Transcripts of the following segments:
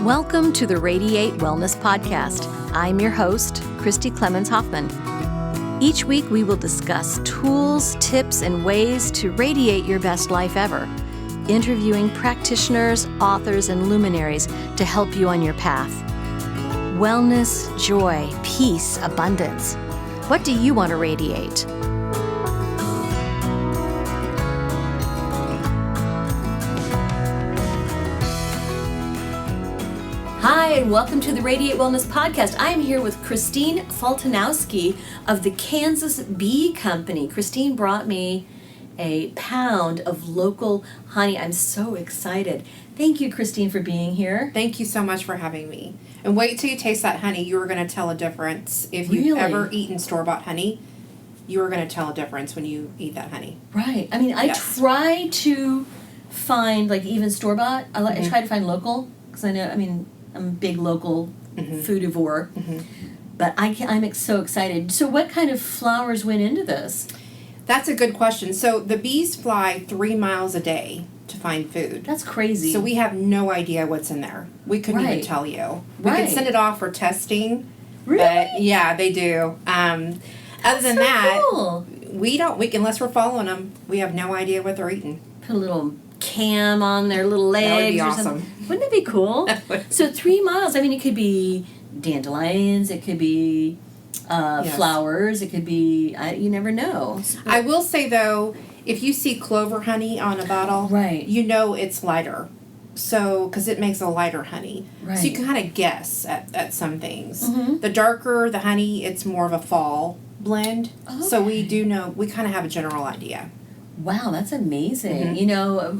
Welcome to the Radiate Wellness Podcast. I'm your host, Christy Clemens Hoffman. Each week we will discuss tools, tips, and ways to radiate your best life ever, interviewing practitioners, authors, and luminaries to help you on your path. Wellness, joy, peace, abundance. What do you want to radiate? Hi, and welcome to the Radiate Wellness Podcast. I am here with Christine Faltynowski of the Kansas Bee Company. Christine brought me a pound of local honey. I'm so excited. Thank you, Christine, for being here. Thank you so much for having me. And wait till you taste that honey. You are going to tell a difference. If you've ever eaten store-bought honey, you are going to tell a difference when you eat that honey. Right. I mean, I try to find, like, even store-bought. I try to find local, because I'm a big local foodivore. But I'm so excited. So what kind of flowers went into this? That's a good question. So the bees fly 3 miles a day to find food. That's crazy. So we have no idea what's in there. We couldn't even tell you. We could send it off for testing. Really? But yeah, they do. Other than that, cool. We unless we're following them, we have no idea what they're eating. Put a little cam on their little legs. That would be awesome. Something. Wouldn't it be cool? So 3 miles, it could be dandelions, it could be flowers, it could be, you never know. I will say, though, if you see Clover Honey on a bottle, you know it's lighter. So, because it makes a lighter honey. Right. So you can kind of guess at some things. The darker the honey, it's more of a fall blend. Okay. So we do know, we kind of have a general idea. Wow, that's amazing.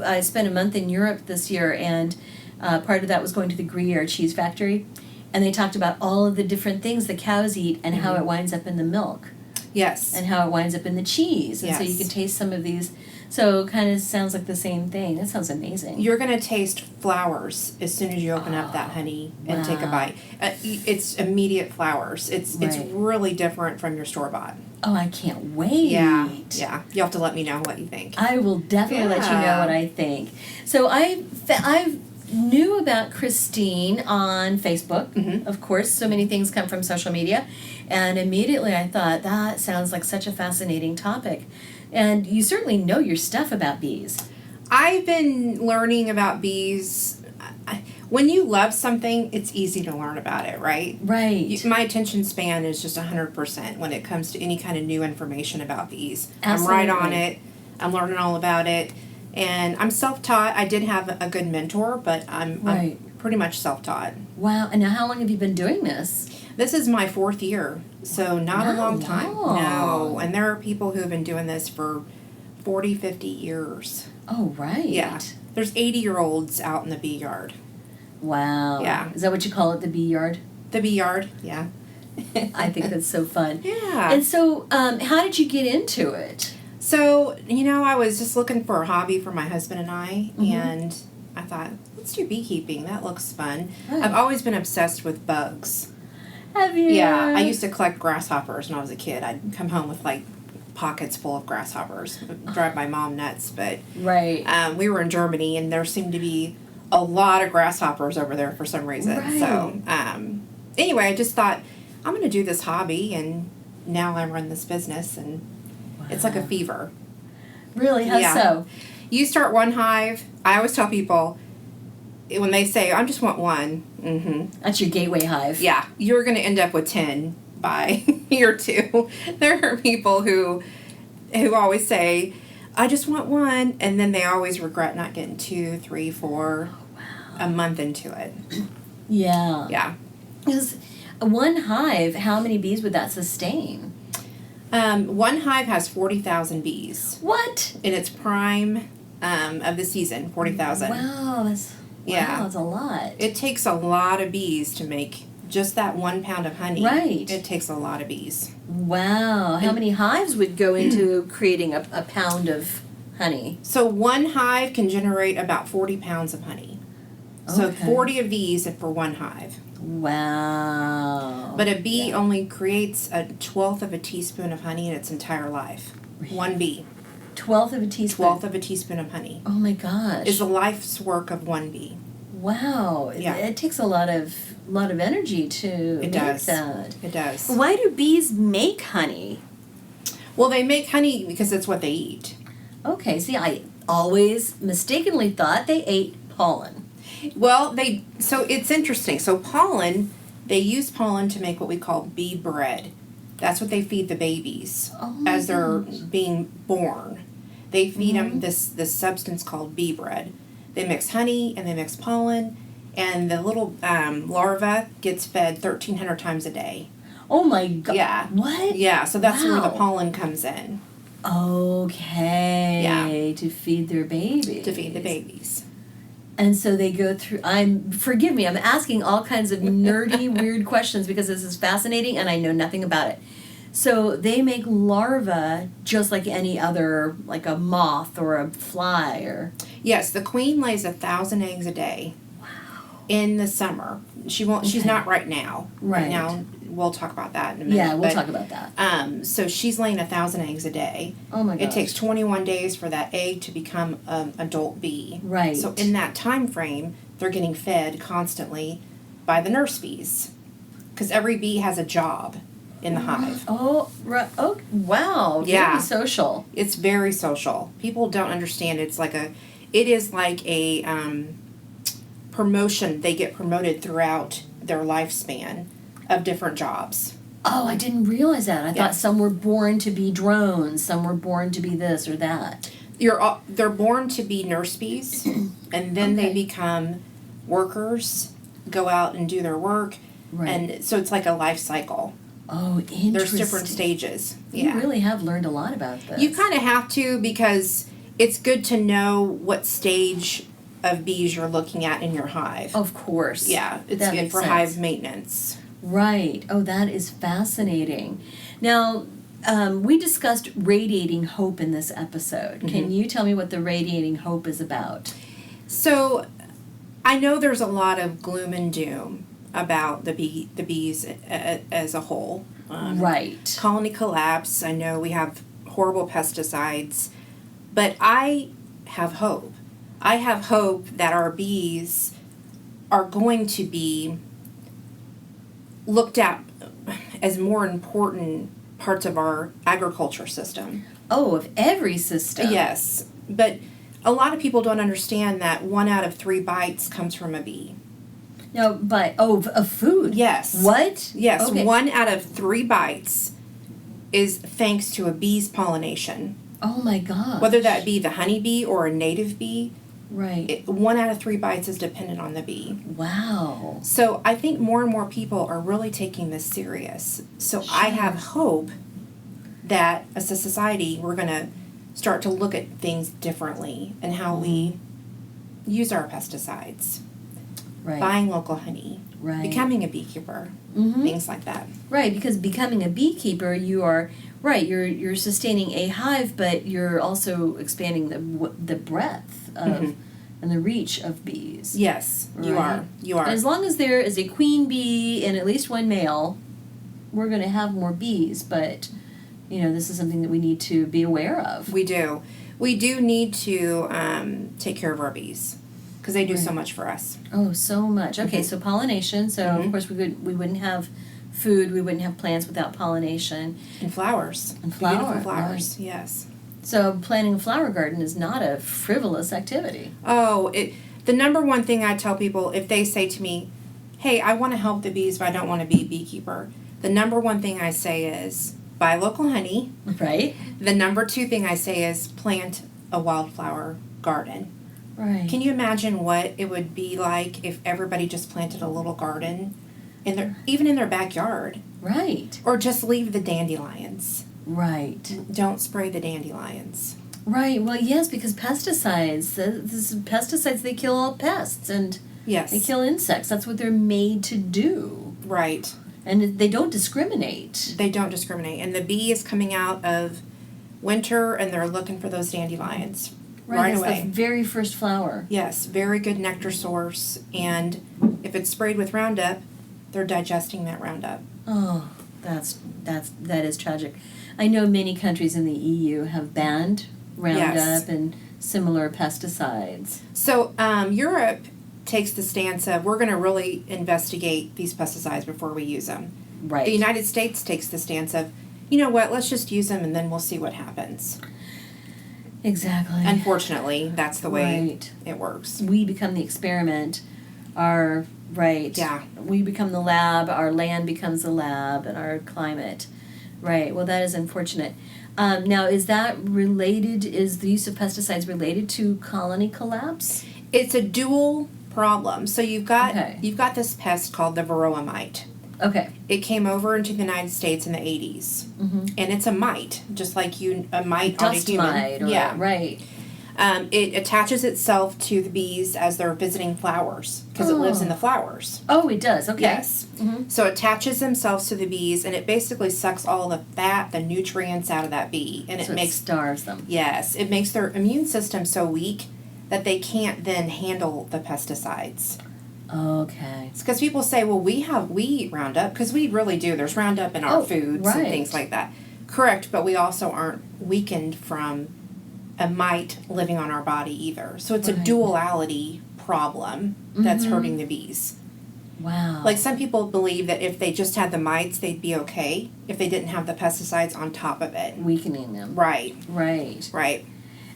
I spent a month in Europe this year, and part of that was going to the Gruyere cheese factory. And they talked about all of the different things the cows eat and how it winds up in the milk. Yes. And how it winds up in the cheese. And so you can taste some of these. So it kind of sounds like the same thing. That sounds amazing. You're going to taste flowers as soon as you open up that honey and take a bite. It's immediate flowers. It's really different from your store-bought. Oh, I can't wait. Yeah. You'll have to let me know what you think. I will definitely let you know what I think. So I knew about Christine on Facebook, of course. So many things come from social media. And immediately I thought, that sounds like such a fascinating topic. And you certainly know your stuff about bees. I've been learning about bees. When you love something, it's easy to learn about it, right? Right. My attention span is just 100% when it comes to any kind of new information about bees. Absolutely. I'm right on it. I'm learning all about it. And I'm self-taught. I did have a good mentor, but I'm pretty much self-taught. Wow. And now how long have you been doing this? This is my 4th year, so not a long time. No. And there are people who have been doing this for 40, 50 years. Oh, right. Yeah. There's 80-year-olds out in the bee yard. Wow. Yeah. Is that what you call it, the bee yard? The bee yard, yeah. I think that's so fun. Yeah. And so how did you get into it? So, I was just looking for a hobby for my husband and I, and I thought, let's do beekeeping. That looks fun. Right. I've always been obsessed with bugs. Have you? Yeah. I used to collect grasshoppers when I was a kid. I'd come home with, pockets full of grasshoppers. It would drive my mom nuts, but we were in Germany, and there seemed to be a lot of grasshoppers over there for some reason. Right. So, anyway, I just thought, I'm going to do this hobby, and now I run this business, and it's like a fever. Really? How so? You start one hive. I always tell people, when they say, I just want one. That's your gateway hive. Yeah. You're going to end up with 10 by year 2. There are people who always say, I just want one. And then they always regret not getting 2, 3, 4 a month into it. Yeah. Yeah. Because one hive, how many bees would that sustain? One hive has 40,000 bees. What? In its prime of the season, 40,000. Wow, that's a lot. It takes a lot of bees to make just that 1 pound of honey. Right. It takes a lot of bees. Wow. How many hives would go into creating a pound of honey? So one hive can generate about 40 pounds of honey. Okay. So 40 of these for one hive. Wow. But a bee only creates 1/12 of a teaspoon of honey in its entire life. One bee. 1/12 of a teaspoon? 1/12 of a teaspoon of honey. Oh my gosh. Is the life's work of one bee. Wow. Yeah. It takes a lot of energy to make that. It does. Why do bees make honey? Well, they make honey because it's what they eat. Okay. See, I always mistakenly thought they ate pollen. Well, so it's interesting. So pollen, they use pollen to make what we call bee bread. That's what they feed the babies as they're being born. They feed them this substance called bee bread. They mix honey and they mix pollen, and the little larva gets fed 1,300 times a day. Oh my God. Yeah. What? Yeah, so that's where the pollen comes in. Okay. Yeah. To feed their babies. To feed the babies. And so they go through, forgive me, I'm asking all kinds of nerdy, weird questions because this is fascinating and I know nothing about it. So they make larvae just like any other, like a moth or a fly or... Yes, the queen lays 1,000 eggs a day. Wow. In the summer. She's not right now. Right now, we'll talk about that in a minute. Yeah, we'll talk about that. So she's laying 1,000 eggs a day. Oh my gosh. It takes 21 days for that egg to become an adult bee. Right. So in that time frame, they're getting fed constantly by the nurse bees. Because every bee has a job in the hive. Oh, right. Oh, wow. Yeah. Very social. It's very social. People don't understand. It is like a promotion. They get promoted throughout their lifespan of different jobs. Oh, I didn't realize that. I thought some were born to be drones, some were born to be this or that. They're born to be nurse bees, and then they become workers, go out and do their work, and so it's like a life cycle. Oh, interesting. There's different stages. You really have learned a lot about this. You kind of have to, because it's good to know what stage of bees you're looking at in your hive. Of course. Yeah, it's good for hive maintenance. Right. Oh, that is fascinating. Now, we discussed radiating hope in this episode. Mm-hmm. Can you tell me what the radiating hope is about? So, I know there's a lot of gloom and doom about the bees as a whole. Right. Colony collapse. I know we have horrible pesticides, but I have hope. I have hope that our bees are going to be looked at as more important parts of our agriculture system. Oh, of every system. Yes, but a lot of people don't understand that 1 out of 3 bites comes from a bee. No, of food? Yes. What? Yes, okay. 1 out of 3 bites is thanks to a bee's pollination. Oh my gosh. Whether that be the honeybee or a native bee. Right. 1 out of 3 bites is dependent on the bee. Wow. So I think more and more people are really taking this serious. So sure. I have hope that as a society we're going to start to look at things differently and how we use our pesticides. Right. Buying local honey. Right. Becoming a beekeeper. Mm-hmm. Things like that. Right, because becoming a beekeeper, you are right. You're sustaining a hive, but you're also expanding the breadth of and the reach of bees. Yes, you are. You are. As long as there is a queen bee and at least one male, we're going to have more bees. But this is something that we need to be aware of. We do. We do need to take care of our bees because they do so much for us. Oh, so much. Okay, so pollination. So of course we wouldn't have food, we wouldn't have plants without pollination. And flowers. Beautiful flowers, yes. So planting a flower garden is not a frivolous activity. Oh, the number one thing I tell people if they say to me, hey, I want to help the bees but I don't want to be a beekeeper, the number one thing I say is buy local honey. Right. The number 2 thing I say is plant a wildflower garden. Right. Can you imagine what it would be like if everybody just planted a little garden even in their backyard? Right. Or just leave the dandelions. Right. Don't spray the dandelions. Right. Well, yes, because pesticides, they kill all pests and they kill insects. That's what they're made to do. Right. And they don't discriminate. They don't discriminate. And the bee is coming out of winter and they're looking for those dandelions right away. That's the very first flower. Yes, very good nectar source. And if it's sprayed with Roundup, they're digesting that Roundup. Oh, that is tragic. I know many countries in the EU have banned Roundup and similar pesticides. So Europe takes the stance of, we're going to really investigate these pesticides before we use them. Right. The United States takes the stance of, you know what, let's just use them and then we'll see what happens. Exactly. Unfortunately, that's the way it works. We become the experiment. We become the lab, our land becomes the lab, and our climate. Right. Well, that is unfortunate. Now, is that related, is the use of pesticides related to colony collapse? It's a dual problem. So you've got this pest called the Varroa mite. Okay. It came over into the United States in the 80s. Mm-hmm. And it's a mite, just like a mite on a human. Mite. Right. It attaches itself to the bees as they're visiting flowers because it lives in the flowers. Oh, it does. Okay. Yes. Mm-hmm. So it attaches themselves to the bees, and it basically sucks all the fat, the nutrients out of that bee, and it starves them. Yes, it makes their immune system so weak that they can't then handle the pesticides. Okay. It's because people say, well, we eat Roundup, because we really do. There's Roundup in our foods and things like that. Correct, but we also aren't weakened from a mite living on our body either. So it's a duality problem that's hurting the bees. Wow. Like some people believe that if they just had the mites, they'd be okay if they didn't have the pesticides on top of it. Weakening them. Right.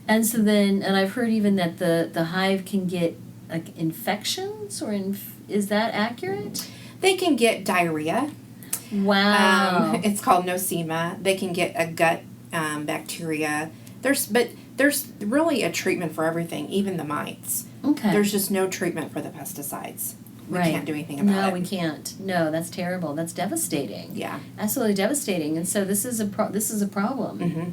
And so then, and I've heard even that the hive can get like infections, or is that accurate? They can get diarrhea. Wow. It's called nosema. They can get a gut bacteria. There's really a treatment for everything, even the mites. Okay. There's just no treatment for the pesticides. We can't do anything about it. No, we can't. No, that's terrible. That's devastating. Yeah. Absolutely devastating. And so this is a problem. Mm-hmm.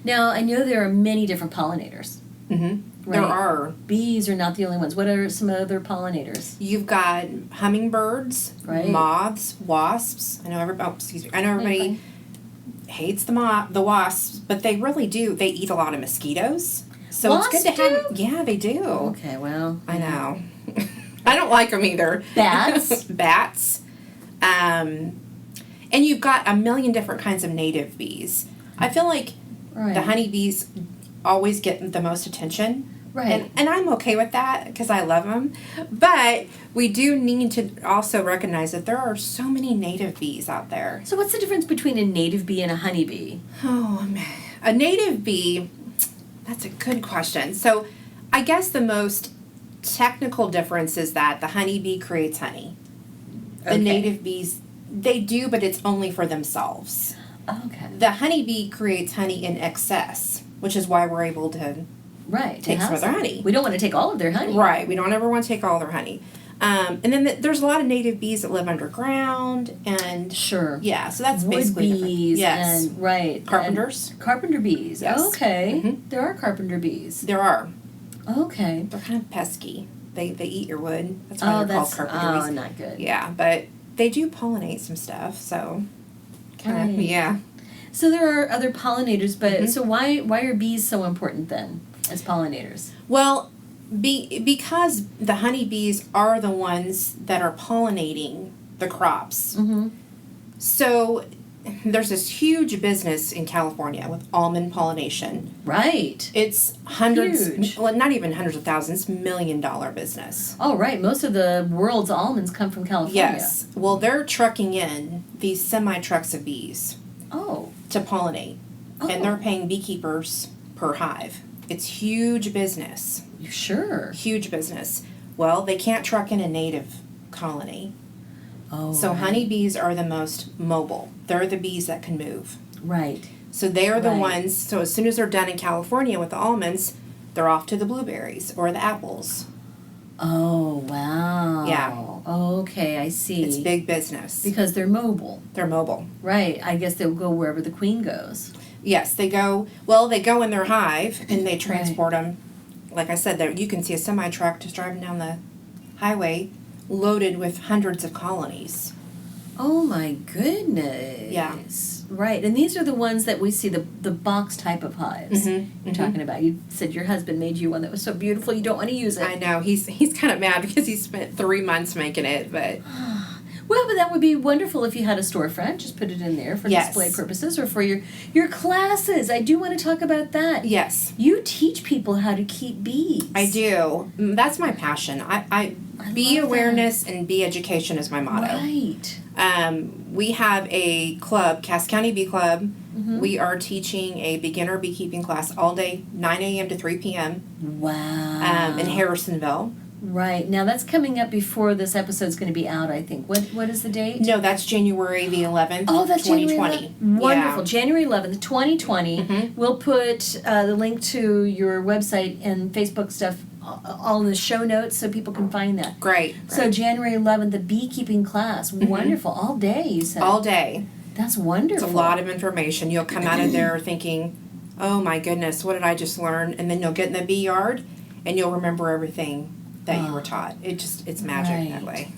Now, I know there are many different pollinators. Mm-hmm. Right? There are. Bees are not the only ones. What are some other pollinators? You've got hummingbirds, moths, wasps. I know everybody hates the wasps, but they really do. They eat a lot of mosquitoes. So Wasps it's good to have. Yeah, they do. Okay, well. I know. I don't like them either. Bats? Bats. And you've got a million different kinds of native bees. I feel like the honeybees always get the most attention. Right. And I'm okay with that because I love them. But we do need to also recognize that there are so many native bees out there. So what's the difference between a native bee and a honeybee? Oh, man. A native bee, that's a good question. So I guess the most technical difference is that the honeybee creates honey. The native bees, they do, but it's only for themselves. Okay. The honeybee creates honey in excess, which is why we're able to take some of their honey. We don't want to take all of their honey. Right. We don't ever want to take all their honey. And then there's a lot of native bees that live underground and yeah, so that's basically bees. Yes. And Carpenters. And carpenter bees. Yes. Okay. Mm-hmm. There are carpenter bees. There are. Okay. They're kind of pesky. They eat your wood. That's why they're called carpenter bees. Oh, not good. Yeah, but they do pollinate some stuff, so kind of yeah. So there are other pollinators, but so why are bees so important then as pollinators? Well, because the honeybees are the ones that are pollinating the crops. Mm-hmm. So there's this huge business in California with almond pollination. Right. It's hundreds, well, not even hundreds of thousands, $1 million business. Oh, right. Most of the world's almonds come from California. Yes. Well, they're trucking in these semi-trucks of bees. To pollinate. And they're paying beekeepers per hive. It's huge business. Sure. Huge business. Well, they can't truck in a native colony. So honeybees are the most mobile. They're the bees that can move. Right. So they are the ones, so as soon as they're done in California with the almonds, they're off to the blueberries or the apples. Oh, wow. Yeah. Okay, I see. It's big business. Because they're mobile. They're mobile. Right. I guess they'll go wherever the queen goes. Yes, they go in their hive and they transport them. Like I said, you can see a semi-truck just driving down the highway loaded with hundreds of colonies. Oh my goodness. Yeah. Right. And these are the ones that we see, the box type of hives you're talking about. You said your husband made you one that was so beautiful you don't want to use it. I know. He's kind of mad because he spent 3 months making it, but Well, but that would be wonderful if you had a storefront. Just put it in there for display purposes or for your classes. I do want to talk about that. Yes. You teach people how to keep bees. I do. That's my passion. I bee awareness and bee education is my motto. Right. We have a club, Cass County Bee Club. Mm-hmm. We are teaching a beginner beekeeping class all day, 9 a.m. to 3 p.m. Wow. In Harrisonville. Right. Now, that's coming up before this episode's going to be out, I think. What is the date? No, that's January the 11th, oh, that's 2020. January 11th. Wonderful. Yeah. January 11th, 2020. Mm-hmm. We'll put the link to your website and Facebook stuff all in the show notes so people can find that. Great. So January 11th, the beekeeping class. Mm-hmm. Wonderful. All day, you said. All day. That's wonderful. It's a lot of information. You'll come out of there thinking, oh my goodness, what did I just learn? And then you'll get in the bee yard and you'll remember everything that you were taught. It's magic that way.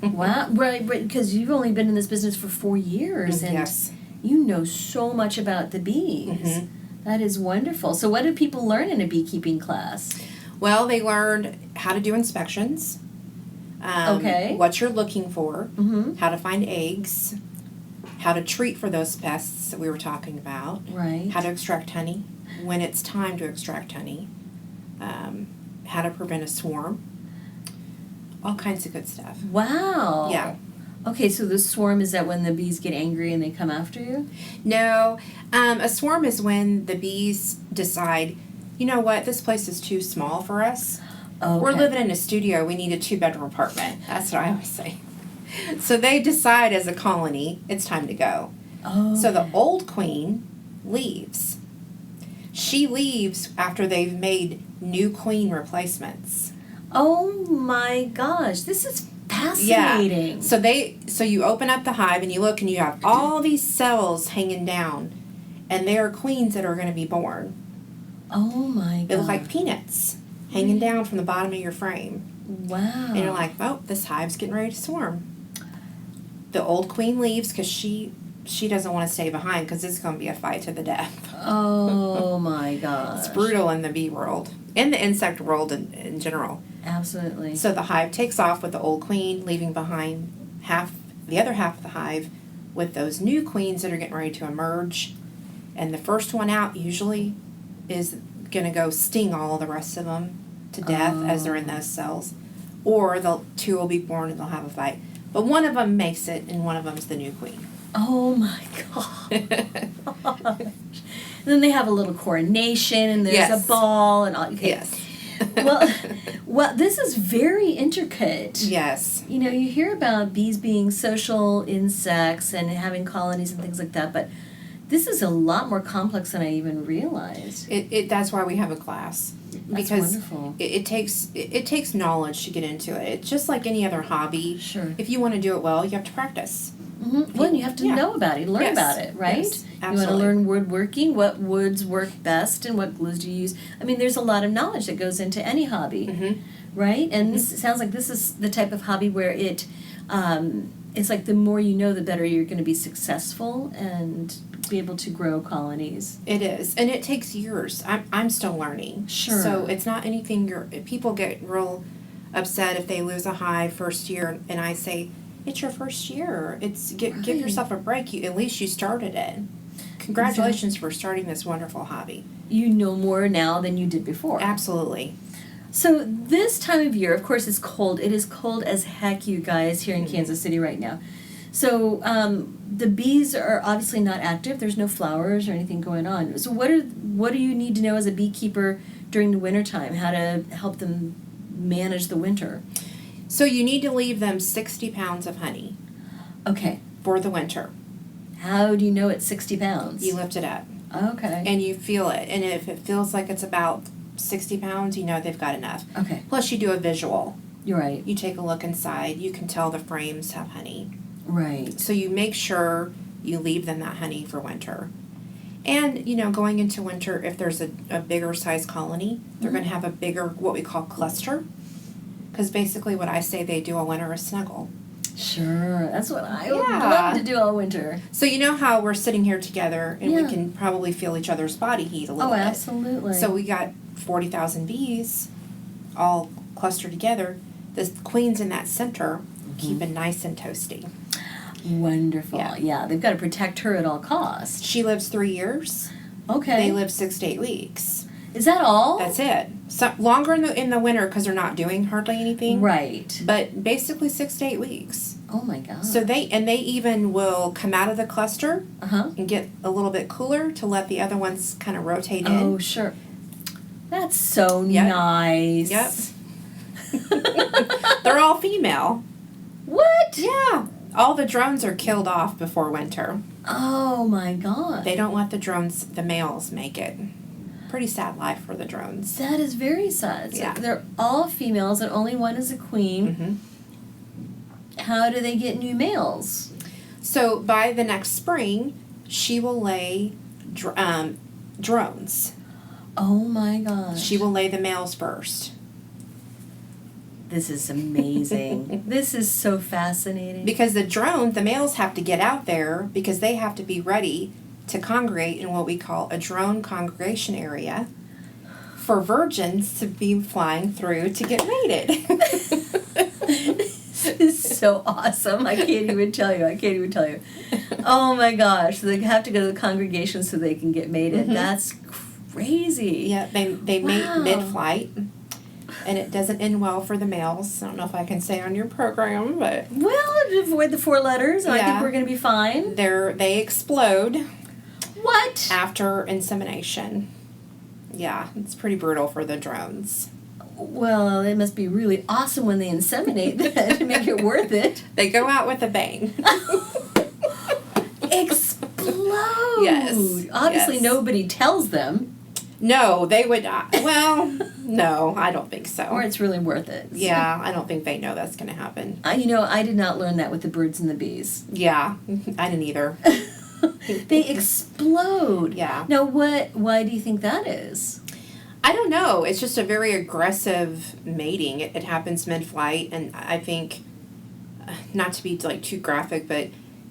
Wow. Right, because you've only been in this business for 4 years. And yes. You know so much about the bees. Mm-hmm. That is wonderful. So what do people learn in a beekeeping class? Well, they learned how to do inspections. What you're looking for. Mm-hmm. How to find eggs. How to treat for those pests that we were talking about. Right. How to extract honey. When it's time to extract honey. How to prevent a swarm. All kinds of good stuff. Wow. Yeah. Okay, so the swarm, is that when the bees get angry and they come after you? No. A swarm is when the bees decide, you know what, this place is too small for us. Okay. We're living in a studio. We need a 2-bedroom apartment. That's what I always say. So they decide as a colony, it's time to go. Oh. So the old queen leaves. She leaves after they've made new queen replacements. Oh my gosh, this is fascinating. Yeah. So you open up the hive and you look and you have all these cells hanging down, and there are queens that are going to be born. Oh my god. They look like peanuts hanging down from the bottom of your frame. Wow. And you're like, oh, this hive's getting ready to swarm. The old queen leaves because she doesn't want to stay behind because it's going to be a fight to the death. Oh my gosh. It's brutal in the bee world, in the insect world in general. Absolutely. So the hive takes off with the old queen, leaving behind the other half of the hive with those new queens that are getting ready to emerge. And the first one out usually is going to go sting all the rest of them to death as they're in those cells. Or the 2 will be born and they'll have a fight. But one of them makes it, and one of them's the new queen. Oh my god. Then they have a little coronation, and there's a ball and all. Okay. Yes. Well, this is very intricate. Yes. You know, you hear about bees being social insects and having colonies and things like that, but this is a lot more complex than I even realized. That's why we have a class. That's because wonderful. It takes knowledge to get into it. It's just like any other hobby. Sure. If you want to do it well, you have to practice. Mm-hmm. Well, you have to know about it, learn about it, right? Yes, absolutely. You want to learn woodworking, what woods work best, and what glues do you use. I mean, there's a lot of knowledge that goes into any hobby, right? And this sounds like this is the type of hobby where it's like the more you know, the better you're going to be successful and be able to grow colonies. It is, and it takes years. I'm still learning. Sure. So it's not anything. People get real upset if they lose a hive first year, and I say, it's your first year. Give yourself a break. At least you started it. Congratulations for starting this wonderful hobby. You know more now than you did before. Absolutely. So this time of year, of course, it's cold. It is cold as heck, you guys, here in Kansas City right now. So the bees are obviously not active. There's no flowers or anything going on. So what do you need to know as a beekeeper during the wintertime? How to help them manage the winter? So you need to leave them 60 pounds of honey. Okay. For the winter. How do you know it's 60 pounds? You lift it up. Okay. And you feel it. And if it feels like it's about 60 pounds, you know they've got enough. Okay. Plus you do a visual. You're right. You take a look inside. You can tell the frames have honey. Right. So you make sure you leave them that honey for winter. And, going into winter, if there's a bigger size colony, they're going to have a bigger, what we call cluster. Because basically what I say they do all winter is snuggle. Sure. That's what I would love to do all winter. So you know how we're sitting here together and we can probably feel each other's body heat a little bit. Oh, absolutely. So we got 40,000 bees all clustered together. The queen's in that center. keep it nice and toasty. Wonderful. Yeah, they've got to protect her at all costs. She lives 3 years. Okay. They live 6 to 8 weeks. Is that all? That's it. So longer in the winter because they're not doing hardly anything. Right. But basically 6 to 8 weeks. Oh my God. So they even will come out of the cluster and get a little bit cooler to let the other ones kind of rotate in. Oh, sure. That's so nice. Yep. They're all female. What? Yeah. All the drones are killed off before winter. Oh my God. They don't let the males make it. Pretty sad life for the drones. That is very sad. So they're all females and only one is a queen. Mm-hmm. How do they get new males? So by the next spring, she will lay drones. Oh my gosh. She will lay the males first. This is amazing. This is so fascinating. Because the males have to get out there because they have to be ready to congregate in what we call a drone congregation area for virgins to be flying through to get mated. This is so awesome. I can't even tell you. Oh my gosh. So they have to go to the congregation so they can get mated. Mm-hmm. That's crazy. Yeah, they mate mid-flight. And it doesn't end well for the males. I don't know if I can say on your program, but... Well, avoid the 4 letters. I think we're going to be fine. They explode. What? After insemination. Yeah, it's pretty brutal for the drones. Well, it must be really awesome when they inseminate that to make it worth it. They go out with a bang. Explode! Yes. Obviously, nobody tells them. No, they would not. Well, no, I don't think so. Or it's really worth it. So. Yeah, I don't think they know that's going to happen. I did not learn that with the birds and the bees. Yeah, I didn't either. They explode. Yeah. Now, why do you think that is? I don't know. It's just a very aggressive mating. It happens mid-flight, and I think, not to be like too graphic, but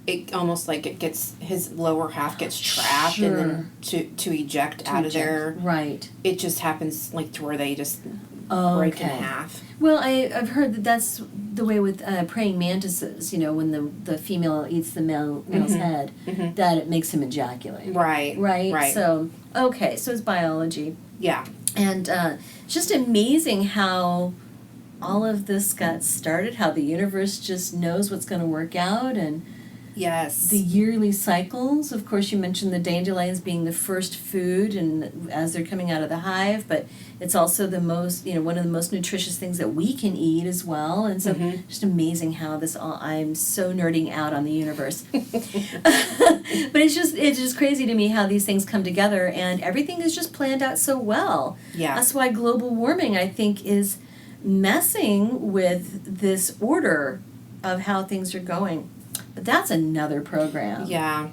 it almost like his lower half gets trapped, and then to eject out of there. Right. It just happens like to where they just break in half. Well, I've heard that's the way with praying mantises. When the female eats the male's head, that it makes him ejaculate. Right. Right. So so it's biology. Yeah. And it's just amazing how all of this got started. How the universe just knows what's going to work out, and yes, the yearly cycles. Of course, you mentioned the dandelions being the first food, and as they're coming out of the hive, but it's also the most, one of the most nutritious things that we can eat as well. And so, just amazing how this all. I'm so nerding out on the universe, but it's just crazy to me how these things come together, and everything is just planned out so well. Yeah, that's why global warming, I think, is messing with this order of how things are going. But that's another program. Yeah.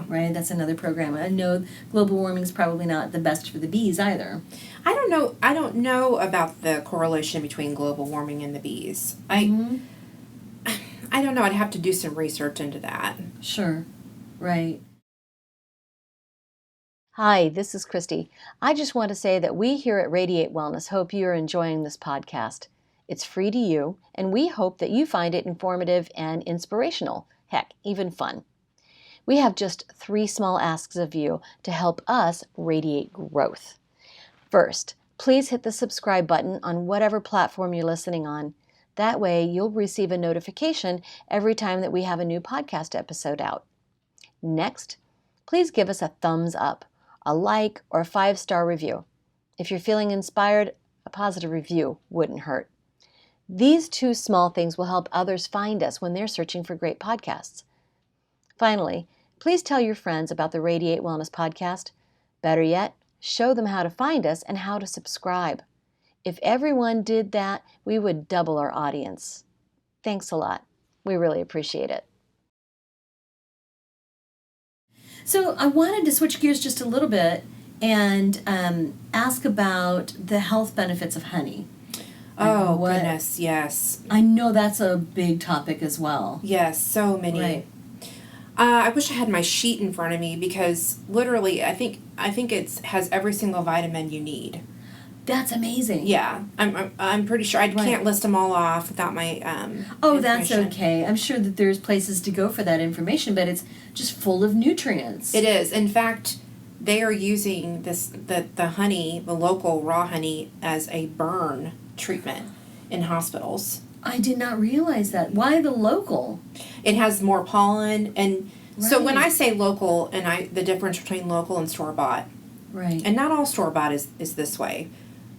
Right? That's another program. I know global warming is probably not the best for the bees either. I don't know about the correlation between global warming and the bees. I don't know. I'd have to do some research into that. Sure. Right. Hi, this is Christy. I just want to say that we here at Radiate Wellness hope you are enjoying this podcast. It's free to you, and we hope that you find it informative and inspirational. Heck, even fun. We have just 3 small asks of you to help us radiate growth. First, please hit the subscribe button on whatever platform you're listening on. That way, you'll receive a notification every time that we have a new podcast episode out. Next, please give us a thumbs up, a like, or a 5-star review. If you're feeling inspired, a positive review wouldn't hurt. These 2 small things will help others find us when they're searching for great podcasts. Finally, please tell your friends about the Radiate Wellness podcast. Better yet, show them how to find us and how to subscribe. If everyone did that, we would double our audience. Thanks a lot. We really appreciate it. So I wanted to switch gears just a little bit and ask about the health benefits of honey. Oh, goodness, yes. I know that's a big topic as well. Yes, so many. Right. I wish I had my sheet in front of me because literally I think it has every single vitamin you need. That's amazing. Yeah, I'm pretty sure I can't list them all off without my Oh, that's okay. I'm sure that there's places to go for that information, but it's just full of nutrients. It is. In fact, they are using the honey, the local raw honey, as a burn treatment in hospitals. I did not realize that. Why the local? It has more pollen, and so when I say local, and the difference between local and store bought, right? And not all store bought is this way,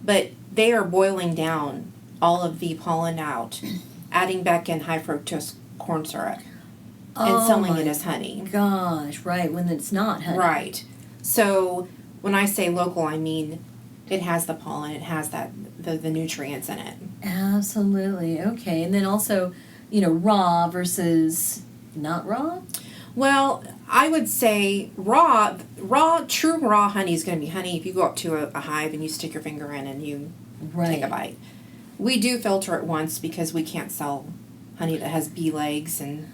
but they are boiling down all of the pollen out, adding back in high fructose corn syrup, and selling it as honey. Gosh, right, when it's not honey. Right. So when I say local, I mean it has the pollen, it has the nutrients in it. Absolutely. Okay. And then also, raw versus not raw? Well, I would say true raw honey is going to be honey if you go up to a hive and you stick your finger in and you take a bite. We do filter it once because we can't sell honey that has bee legs and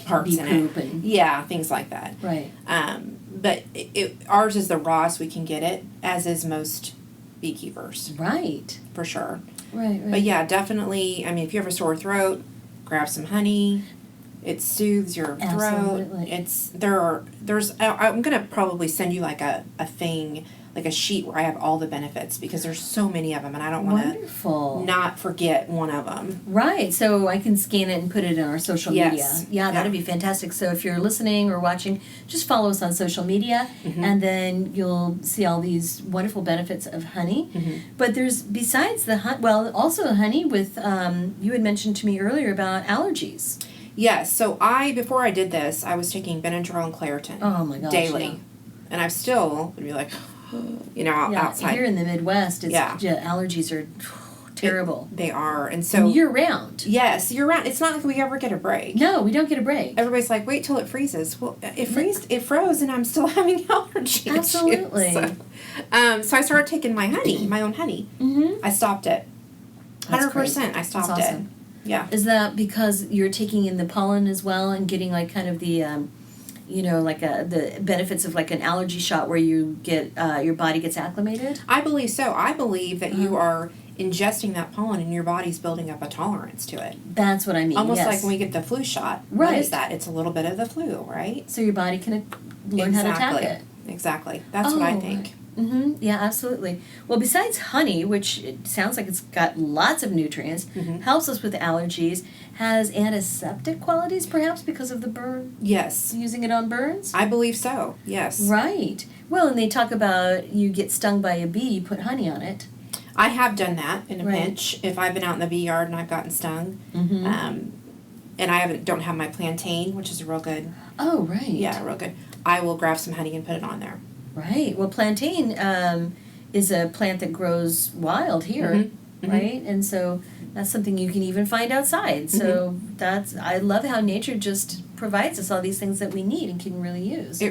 parts in it. Yeah, things like that. Right. But ours is the rawest we can get it, as is most beekeepers. Right. For sure. Right. But yeah, definitely, I mean, if you have a sore throat, grab some honey. It soothes your throat. Absolutely. I'm going to probably send you like a thing, like a sheet where I have all the benefits because there's so many of them and I don't want to not forget one of them. Right. So I can scan it and put it in our social media. Yeah, that'd be fantastic. So if you're listening or watching, just follow us on social media and then you'll see all these wonderful benefits of honey. But there's, besides also honey with, you had mentioned to me earlier about allergies. Yes. So before I did this, I was taking Benadryl and Claritin. Oh my gosh. Daily. Yeah. And I still would be like, outside. Here in the Midwest, allergies are terrible. They are. And so. Year round. Yes, year round. It's not like we ever get a break. No, we don't get a break. Everybody's like, wait till it freezes. Well, it froze and I'm still having allergy Absolutely. issues. So I started taking my own honey. I stopped it. 100%. I stopped That's awesome. it. Yeah. Is that because you're taking in the pollen as well and getting like kind of the, the benefits of like an allergy shot where you get, your body gets acclimated? I believe so. I believe that you are ingesting that pollen and your body's building up a tolerance to it. That's what I mean. Almost like when we get the flu shot. Right. What is that? It's a little bit of the flu, right? So your body can learn how to attack it. Exactly. That's what I think. Yeah, absolutely. Well, besides honey, which it sounds like it's got lots of nutrients, helps us with allergies, has antiseptic qualities perhaps because of the burn? Yes. Using it on burns? I believe so, yes. Right. Well, and they talk about you get stung by a bee, you put honey on it. I have done that in a pinch. If I've been out in the bee yard and I've gotten stung. And I don't have my plantain, which is real good. Oh, right. Yeah, real good. I will grab some honey and put it on there. Right. Well, plantain is a plant that grows wild here, right? And so that's something you can even find outside. So I love how nature just provides us all these things that we need and can really use.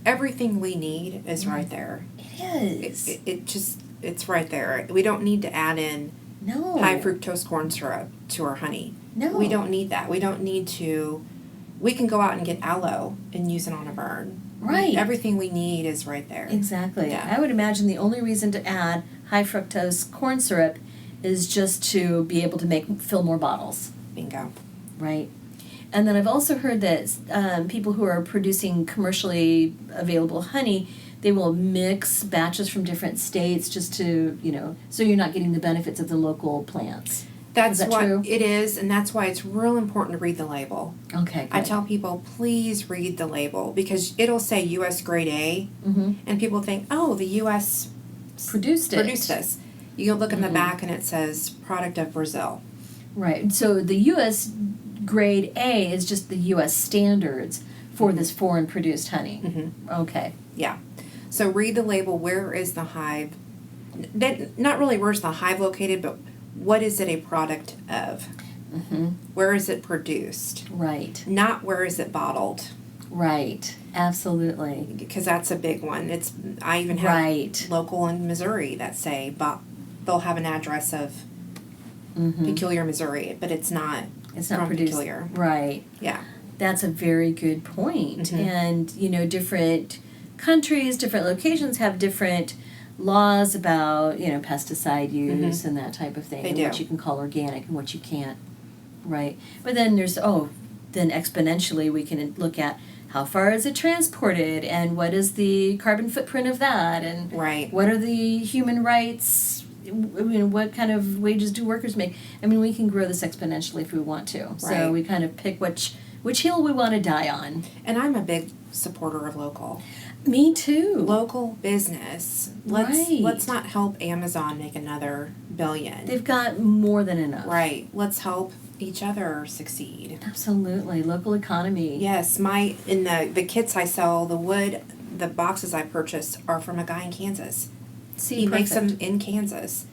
Everything we need is right there. It is. It's right there. We don't need to add in high fructose corn syrup to our honey. No. We don't need that. We don't need to. We can go out and get aloe and use it on a burn. Right. Everything we need is right there. Exactly. Yeah. I would imagine the only reason to add high fructose corn syrup is just to be able to fill more bottles. Bingo. Right. And then I've also heard that people who are producing commercially available honey, they will mix batches from different states just to, so you're not getting the benefits of the local plants. Is that true? It is, and that's why it's real important to read the label. Okay, good. I tell people, please read the label, because it'll say U.S. grade A, and people think, oh, the U.S. produced this. You look in the back and it says product of Brazil. Right. So the U.S. grade A is just the U.S. standards for this foreign produced honey. Okay. Yeah. So read the label. Where is the hive? Not really where's the hive located, but what is it a product of? Where is it produced? Right. Not where is it bottled. Right. Absolutely. Because that's a big one. I even have local in Missouri that say they'll have an address of Peculiar, Missouri, but it's not from produced. Peculiar. Right. Yeah. That's a very good point. And, different countries, different locations have different laws about, pesticide use Mm-hmm. and that type of thing. They and do. what you can call organic and what you can't. Right. But then then exponentially we can look at how far is it transported and what is the carbon footprint of that and Right. what are the human rights, what kind of wages do workers make? I mean, we can grow this exponentially if we want to. Right. So we kind of pick which hill we want to die on. And I'm a big supporter of local. Me too. Local business. Right. Let's not help Amazon make another billion. They've got more than enough. Right. Let's help each other succeed. Absolutely. Local economy. Yes, in the kits I sell, the boxes I purchased are from a guy in Kansas. See, He makes perfect. them in Kansas.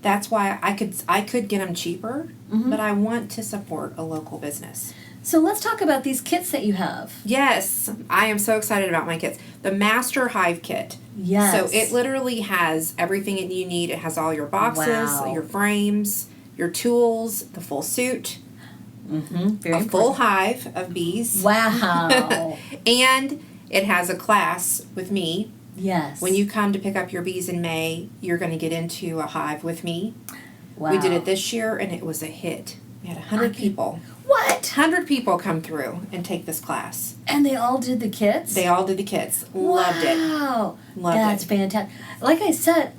That's why I could get them cheaper, Mhm. but I want to support a local business. So let's talk about these kits that you have. Yes, I am so excited about my kits. The Master Hive Kit. Yes. So it literally has everything that you need. It has all your boxes, Wow. your frames, your tools, the full suit, Mm-hmm. Very a full hive of bees. Wow. And it has a class with me. Yes. When you come to pick up your bees in May, you're going to get into a hive with me. Wow. We did it this year, and it was a hit. We had 100 people. What? 100 people come through and take this class. And they all did the kits? They all did the kits. Loved it. Wow. Loved That's it. fantastic. Like I said,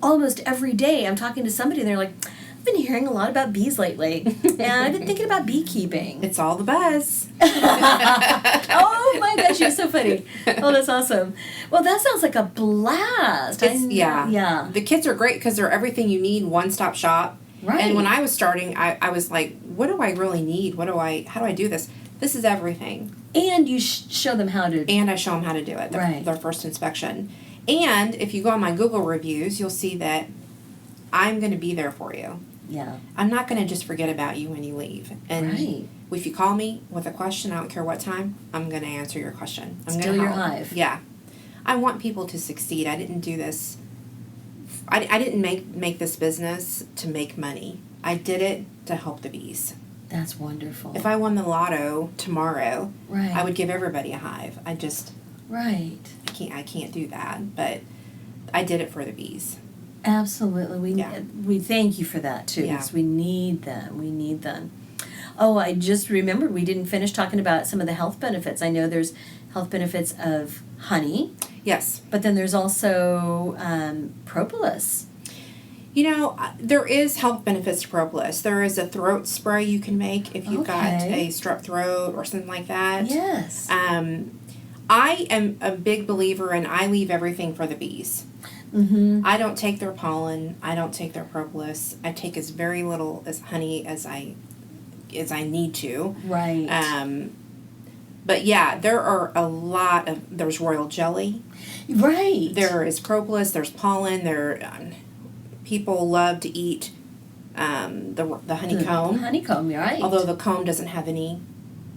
almost every day I'm talking to somebody and they're like, I've been hearing a lot about bees lately. And I've been thinking about beekeeping. It's all the buzz. Oh my gosh, you're so funny. Oh, that's awesome. Well, that sounds like a blast. Yeah. Yeah. The kits are great because they're everything you need, one-stop shop. Right. And when I was starting, I was like, what do I really need? How do I do this? This is everything. And you show them how to. And I show them how to do it, their first inspection. And if you go on my Google reviews, you'll see that I'm going to be there for you. Yeah. I'm not going to just forget about you when you leave. And Right. if you call me with a question, I don't care what time, I'm going to answer your question. I'm Still gonna your help. hive. Yeah. I want people to succeed. I didn't do this. I didn't make this business to make money. I did it to help the bees. That's wonderful. If I won the lotto tomorrow, Right. I would give everybody a hive. Right. I can't do that, but I did it for the bees. Absolutely. We thank you for that too. Yeah. Because we need them. We need them. Oh, I just remembered we didn't finish talking about some of the health benefits. I know there's health benefits of honey, Yes. but then there's also propolis. You know, there is health benefits to Propolis. There is a throat spray you can make if you've got Okay. a strep throat or something like that. Yes. I am a big believer and I leave everything for the bees. Mm-hmm. I don't take their pollen. I don't take their propolis. I take as very little as honey as I need to. Right. But yeah, there are a lot of. There's royal jelly. Right. There is propolis. There's pollen. People love to eat the honeycomb. The honeycomb, you're right. Although the comb doesn't have any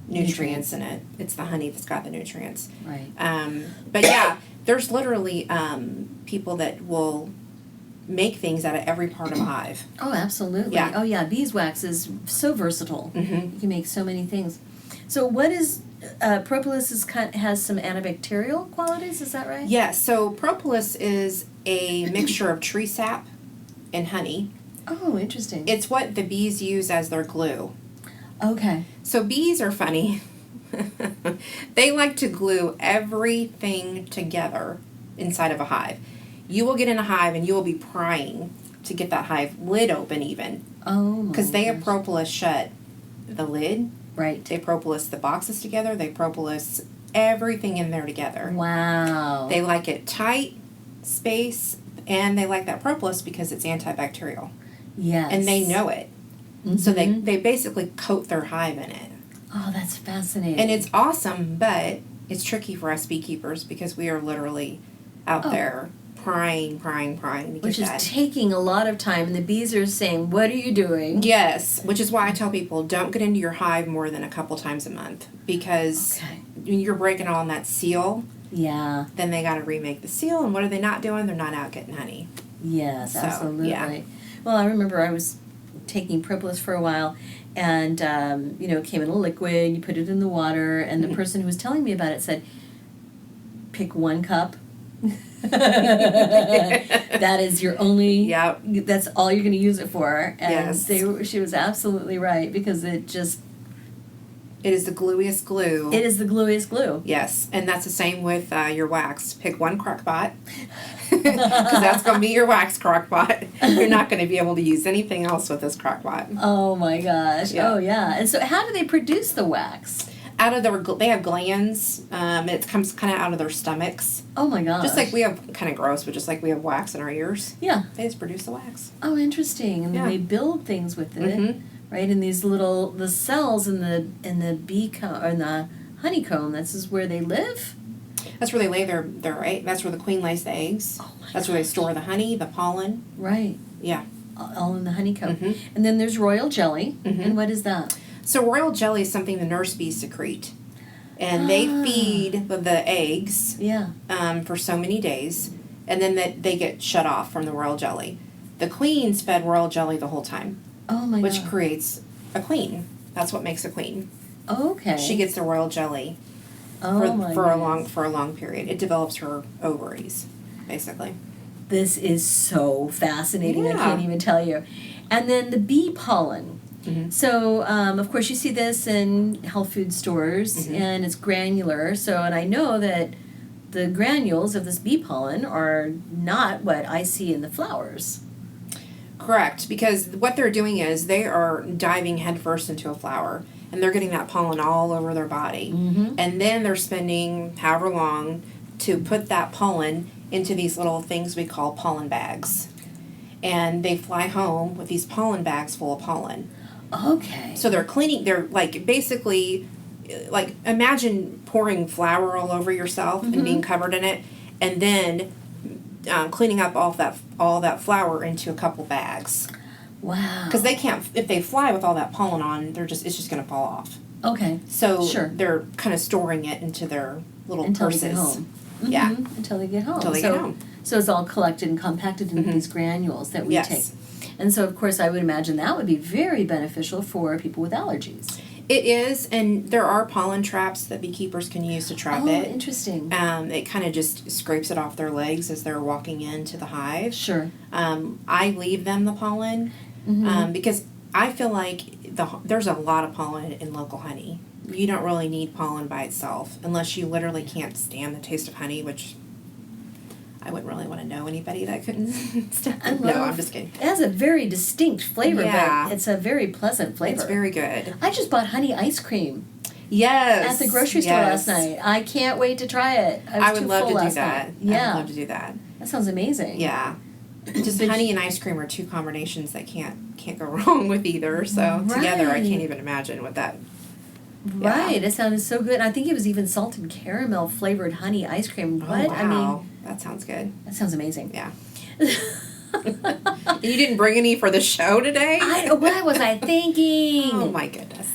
nutrients in it. It's the honey that's got the nutrients. Right. But yeah, there's literally people that will make things out of every part of a hive. Oh, absolutely. Yeah. Oh, yeah. Beeswax is so versatile. Mm-hmm. You can make so many things. So, what is propolis? Has some antibacterial qualities. Is that right? Yes, so propolis is a mixture of tree sap and honey. Oh, interesting. It's what the bees use as their glue. Okay. So bees are funny. They like to glue everything together inside of a hive. You will get in a hive and you will be prying to get that hive lid open even. Oh, my Because they have gosh. propolis shut the lid. Right. They propolis the boxes together. They propolis everything in there together. Wow. They like it tight, space, and they like that propolis because it's antibacterial. Yes. And they know it. Mm-hmm. So they basically coat their hive in it. Oh, that's fascinating. And it's awesome, but it's tricky for us beekeepers because we are literally out there prying to get which is that. taking a lot of time, and the bees are saying, "What are you doing?" Yes, which is why I tell people don't get into your hive more than a couple times a month because when you're breaking on that seal, Yeah. then they got to remake the seal, and what are they not doing? They're not out getting honey. Yes, So, absolutely. yeah. Well, I remember I was taking propolis for a while, and it came in a liquid. You put it in the water, and the person who was telling me about it said, "Pick 1 cup That is your only. Yep. That's all you're going to use it for. And Yes. she was absolutely right, because it just. It is the gluiest glue. It is the gluiest glue. Yes, and that's the same with your wax. Pick one crock pot, because that's going to be your wax crock pot. You're not going to be able to use anything else with this crock pot. Oh my gosh. Yeah. Oh yeah. And so how do they produce the wax? Out of they have glands. It comes kind of out of their stomachs. Oh my gosh. Just like we have, kind of gross, but just like we have wax in our ears. Yeah. They just produce the wax. Oh, interesting. And then Yeah. they build things with it. Mhm. Right, and the cells in the bee or in the honeycomb, this is where they live. That's where they lay their egg. That's where the queen lays the eggs. Oh my That's where they store the honey, the pollen. Right. Yeah. All in the honeycomb. Mhm. And then there's royal jelly. Mhm. And what is that? So royal jelly is something the nurse bees secrete, and they feed the eggs Yeah. for so many days, and then they get shut off from the royal jelly. The queens fed royal jelly the whole time, Oh my which god. creates a queen. That's what makes a queen. Okay. She gets the royal jelly my for a goodness. long period. It develops her ovaries, basically. This is so fascinating. I Yeah. can't even tell you. And then the bee pollen. Mhm. So, of course, you see this in health food stores, Mhm. and it's granular. So, and I know that the granules of this bee pollen are not what I see in the flowers. Correct, because what they're doing is they are diving headfirst into a flower, and they're getting that pollen all over their body. Mm-hmm. And then they're spending however long to put that pollen into these little things we call pollen bags. And they fly home with these pollen bags full of pollen. Okay. So they're like basically, like imagine pouring flour all over yourself and being covered in it, and then cleaning up all that flour into a couple bags. Wow. Because they can't, if they fly with all that pollen on, it's just going to fall off. Okay. So Sure. they're kind of storing it into their little Until purses. they get home. Yeah. Mhm. Until they get home. Until they get home. So it's all collected and compacted into these granules that we Yes. take. And so, of course, I would imagine that would be very beneficial for people with allergies. It is, and there are pollen traps that beekeepers can use to trap Oh, it. interesting. It kind of just scrapes it off their legs as they're walking into the hive. Sure. I leave them the pollen because I feel like there's a lot of pollen in local honey. You don't really need pollen by itself unless you literally can't stand the taste of honey, which I wouldn't really want to know anybody that couldn't stand. No, I'm just kidding. It has a very distinct flavor, Yeah. but it's a very pleasant flavor. It's very good. I just bought honey ice cream Yes. at the grocery store last night. I can't wait to try it. I would too love full to do last that. night. Yeah. I would love to do that. That sounds amazing. Yeah. Just But honey and ice cream are two combinations that can't go wrong with either. So together, I Right. can't even imagine what that. Right. It sounded so good. I think it was even salted caramel flavored honey ice cream. What? Oh, wow. I mean, that sounds good. that sounds amazing. Yeah. You didn't bring any for the show today? What was I thinking? Oh my goodness.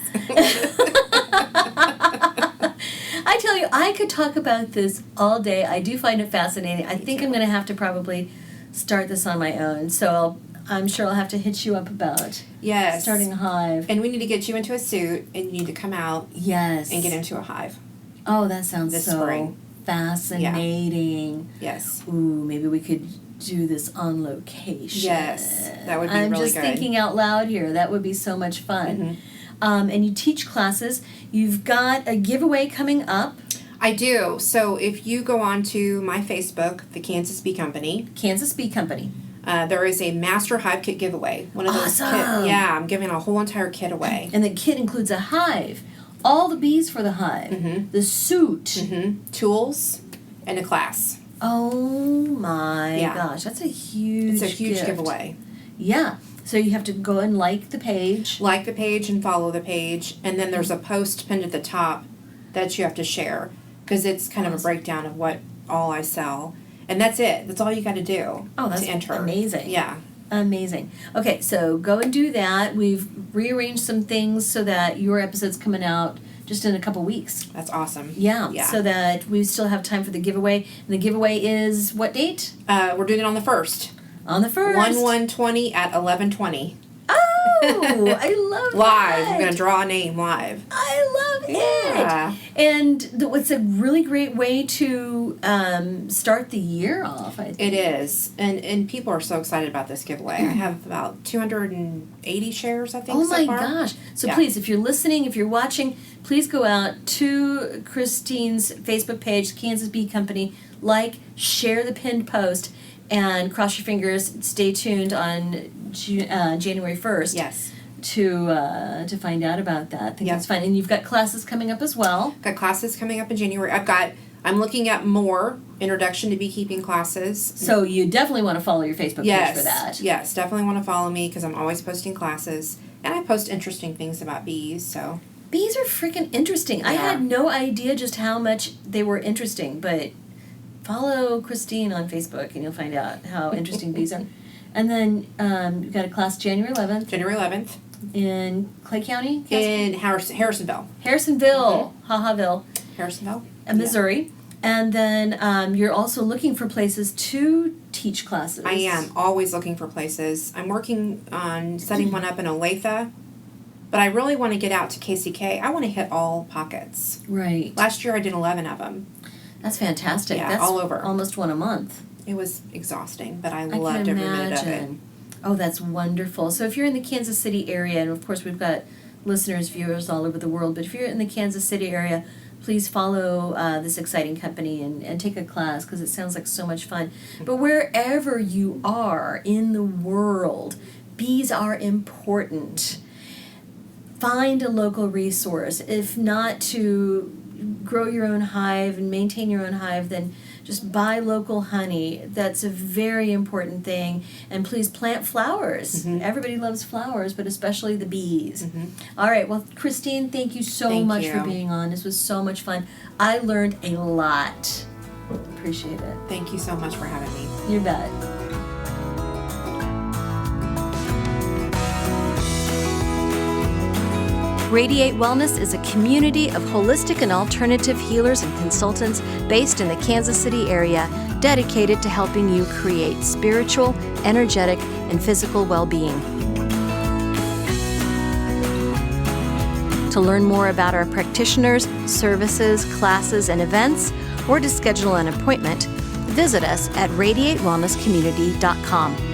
I tell you, I could talk about this all day. I do find it fascinating. I think I'm going to have to probably start this on my own. So I'm sure I'll have to hit you up about Yes. starting a hive. And we need to get you into a suit, and you need to come out Yes. and get into a hive. Oh, that sounds this so spring. fascinating. Yes. Ooh, maybe we could do this on location. Yes, that would be I'm really just good. thinking out loud here. That would be so much fun. Mm-hmm. And you teach classes. You've got a giveaway coming up. I do. So if you go on to my Facebook, the Kansas Bee Company, Kansas Bee Company. there is a Master Hive Kit giveaway. One of those Awesome. kit. Yeah, I'm giving a whole entire kit away. And the kit includes a hive, all the bees for the hive, the suit. Tools and a class. Oh my Yeah. gosh, that's a huge It's a huge gift. giveaway. Yeah. So you have to go and like the page. Like the page and follow the page, and then there's a post pinned at the top that you have to share because it's kind of a breakdown of what all I sell, and that's it. That's all you got to do. Oh, that's to enter. amazing. Yeah. Amazing. Okay, so go and do that. We've rearranged some things so that your episode's coming out just in a couple weeks. That's awesome. Yeah, so that we still have time for the giveaway. And the giveaway is what date? We're doing it on the 1st. On the 1st. 1/1/20 at 11:20. Oh, I love live. that. I'm going to draw a name live. I love it. And it's a really great way to start the year off, I think. It is. And people are so excited about this giveaway. I have about 280 shares, I think, oh so my far. Gosh. So please, if you're listening, if you're watching, please go out to Christine's Facebook page, Kansas Bee Company, share the pinned post, and cross your fingers. Stay tuned on January 1st. Yes. To find out about that. I think that's fun. And you've got classes coming up as well. Got classes coming up in January. I'm looking at more introduction to beekeeping classes. So you definitely want to follow your Facebook page for that. Yes, definitely want to follow me because I'm always posting classes. And I post interesting things about bees, so. Bees are freaking interesting. Yeah. I had no idea just how much they were interesting, but follow Christine on Facebook and you'll find out how interesting bees are. And then you've got a class January 11th. January 11th. In Clay County? In Harrisonville. Harrisonville. Hahaville. Harrisonville. Missouri. Yeah. And then you're also looking for places to teach classes. I am always looking for places. I'm working on setting one up in Olathe, but I really want to get out to KCK. I want to hit all pockets. Right. Last year I did 11 of them. That's fantastic. Yeah, that's all over. Almost one a month. It was exhausting, but I loved every minute of it. Oh, that's wonderful. So if you're in the Kansas City area, and of course we've got listeners, viewers all over the world, but if you're in the Kansas City area, please follow this exciting company and take a class because it sounds like so much fun. But wherever you are in the world, bees are important. Find a local resource. If not to grow your own hive and maintain your own hive, then just buy local honey. That's a very important thing. And please plant flowers. Mm-hmm. Everybody loves flowers, but especially the bees. Mm-hmm. All right. Well, Christine, thank you so much for being on. This was so much fun. I learned a lot. Appreciate it. Thank you so much for having me. You bet. Radiate Wellness is a community of holistic and alternative healers and consultants based in the Kansas City area, dedicated to helping you create spiritual, energetic, and physical well-being. To learn more about our practitioners, services, classes, and events, or to schedule an appointment, visit us at radiatewellnesscommunity.com.